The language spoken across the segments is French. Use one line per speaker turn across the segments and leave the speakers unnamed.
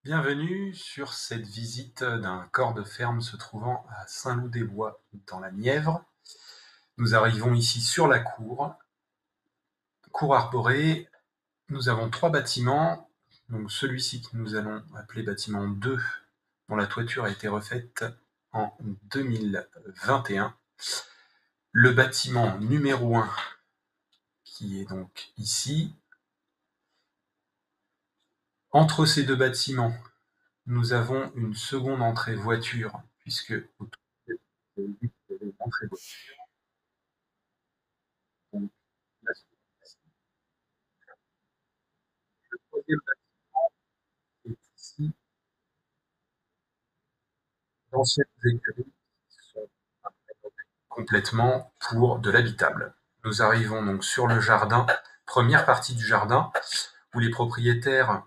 Bienvenue sur cette visite d'un corps de ferme se trouvant à Saint-Loup-des-Bois, dans la Nièvre. Nous arrivons ici sur la cour arborée. Nous avons 3 bâtiments, donc celui-ci que nous allons appeler bâtiment 2, dont la toiture a été refaite en 2021. Le bâtiment numéro 1, qui est donc ici. Entre ces 2 bâtiments, nous avons une seconde entrée voiture, puisque autour de l'entrée voiture, donc la le troisième bâtiment est ici, d'anciennes écuries qui sont complètement pour de l'habitable. Nous arrivons donc sur le jardin, première partie du jardin, où les propriétaires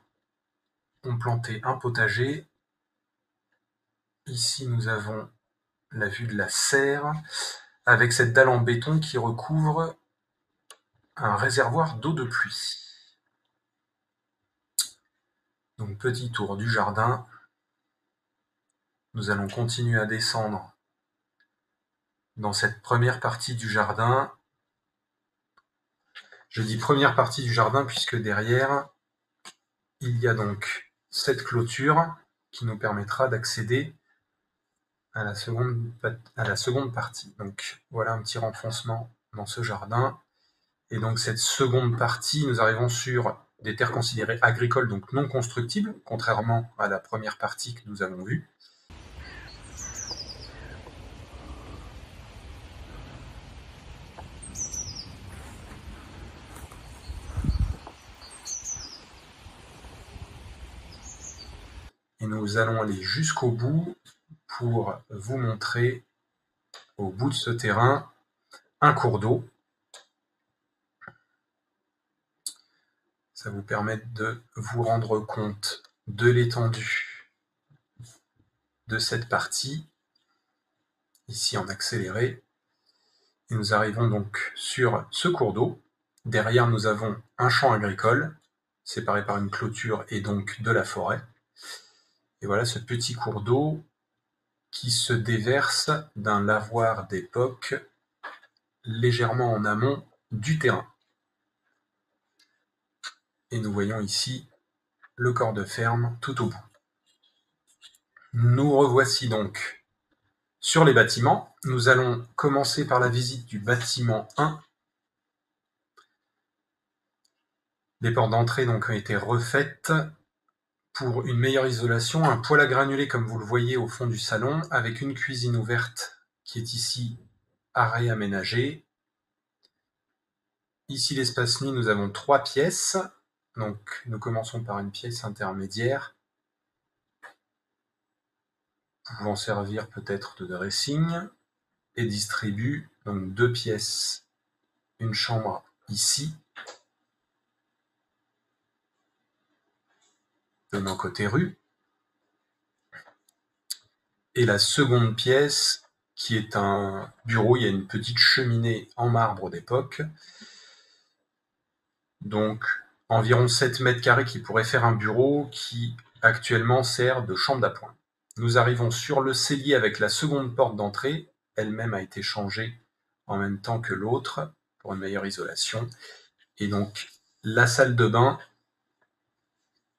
ont planté un potager. Ici, nous avons la vue de la serre, avec cette dalle en béton qui recouvre un réservoir d'eau de pluie. Donc, petit tour du jardin. Nous allons continuer à descendre dans cette première partie du jardin. Je dis première partie du jardin puisque derrière, il y a donc cette clôture qui nous permettra d'accéder à la seconde partie. Donc voilà un petit renfoncement dans ce jardin. Et donc cette seconde partie, nous arrivons sur des terres considérées agricoles, donc non constructibles, contrairement à la première partie que nous avons vue. Et nous allons aller jusqu'au bout pour vous montrer, au bout de ce terrain, un cours d'eau. Ça vous permet de vous rendre compte de l'étendue de cette partie, ici en accéléré. Et nous arrivons donc sur ce cours d'eau. Derrière, nous avons un champ agricole, séparé par une clôture et donc de la forêt. Et voilà ce petit cours d'eau qui se déverse d'un lavoir d'époque légèrement en amont du terrain. Et nous voyons ici le corps de ferme tout au bout. Nous revoici donc sur les bâtiments. Nous allons commencer par la visite du bâtiment 1. Les portes d'entrée donc ont été refaites pour une meilleure isolation. Un poêle à granulés comme vous le voyez au fond du salon, avec une cuisine ouverte qui est ici à réaménager. Ici l'espace nuit, nous avons 3 pièces. Donc nous commençons par une pièce intermédiaire, pouvant servir peut-être de dressing, et distribue donc 2 pièces, une chambre ici, donnant côté rue, et la seconde pièce qui est un bureau. Il y a une petite cheminée en marbre d'époque, donc environ 7 mètres carrés qui pourrait faire un bureau qui actuellement sert de chambre d'appoint. Nous arrivons sur le cellier avec la seconde porte d'entrée, elle-même a été changée en même temps que l'autre pour une meilleure isolation, et donc la salle de bain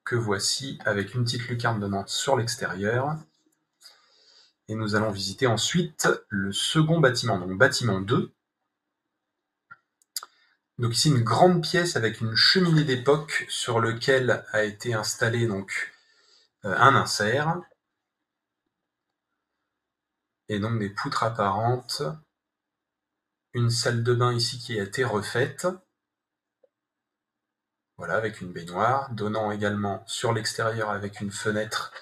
que voici avec une petite lucarne donnant sur l'extérieur. Et nous allons visiter ensuite le second bâtiment, donc bâtiment 2. Donc ici une grande pièce avec une cheminée d'époque sur lequel a été installé donc un insert, et donc des poutres apparentes, une salle de bain ici qui a été refaite, voilà, avec une baignoire, donnant également sur l'extérieur avec une fenêtre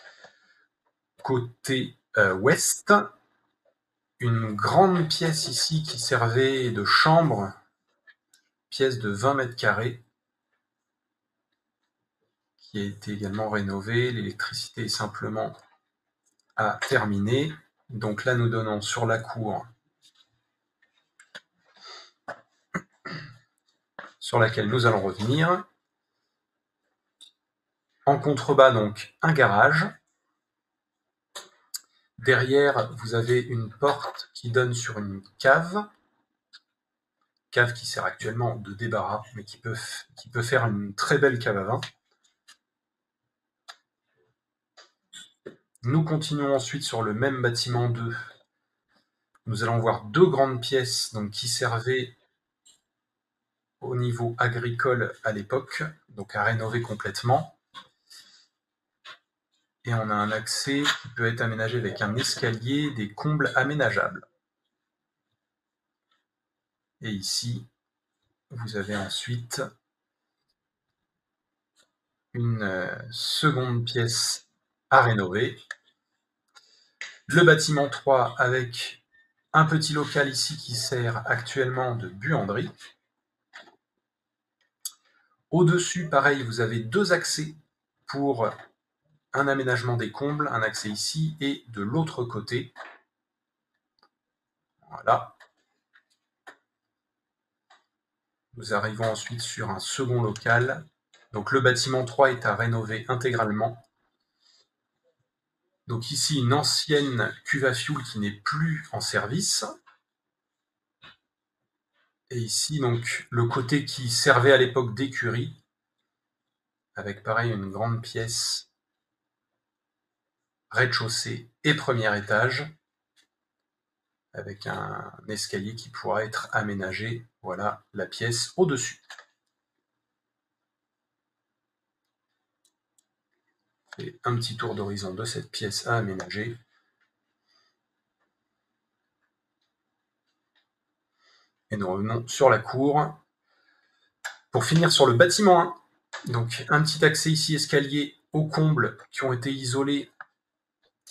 côté ouest. Une grande pièce ici qui servait de chambre, pièce de 20 mètres carrés, qui a été également rénovée. L'électricité est simplement à terminer. Donc là, nous donnons sur la cour sur laquelle nous allons revenir. En contrebas, donc, un garage. Derrière, vous avez une porte qui donne sur une cave. Cave qui sert actuellement de débarras, mais qui peut faire une très belle cave à vin. Nous continuons ensuite sur le même bâtiment 2. Nous allons voir deux grandes pièces donc, qui servaient au niveau agricole à l'époque, donc à rénover complètement. Et on a un accès qui peut être aménagé avec un escalier, des combles aménageables. Et ici, vous avez ensuite une seconde pièce à rénover. Le bâtiment 3 avec un petit local ici qui sert actuellement de buanderie. Au-dessus, pareil, vous avez deux accès pour un aménagement des combles, un accès ici et de l'autre côté. Voilà. Nous arrivons ensuite sur un second local. Donc le bâtiment 3 est à rénover intégralement. Donc ici, une ancienne cuve à fioul qui n'est plus en service. Et ici, donc, le côté qui servait à l'époque d'écurie, avec pareil une grande pièce, rez-de-chaussée et premier étage, avec un escalier qui pourra être aménagé. Voilà la pièce au-dessus. Et un petit tour d'horizon de cette pièce à aménager. Et nous revenons sur la cour. Pour finir sur le bâtiment 1, donc un petit accès ici, escalier aux combles qui ont été isolés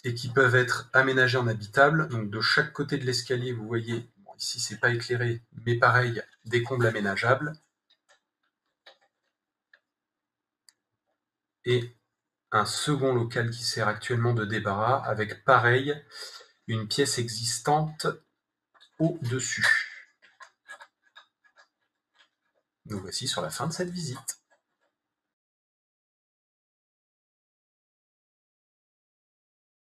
et qui peuvent être aménagés en habitable. Donc de chaque côté de l'escalier, vous voyez, bon, ici c'est pas éclairé, mais pareil, des combles aménageables. Et un second local qui sert actuellement de débarras, avec pareil, une pièce existante au-dessus. Nous voici sur la fin de cette visite.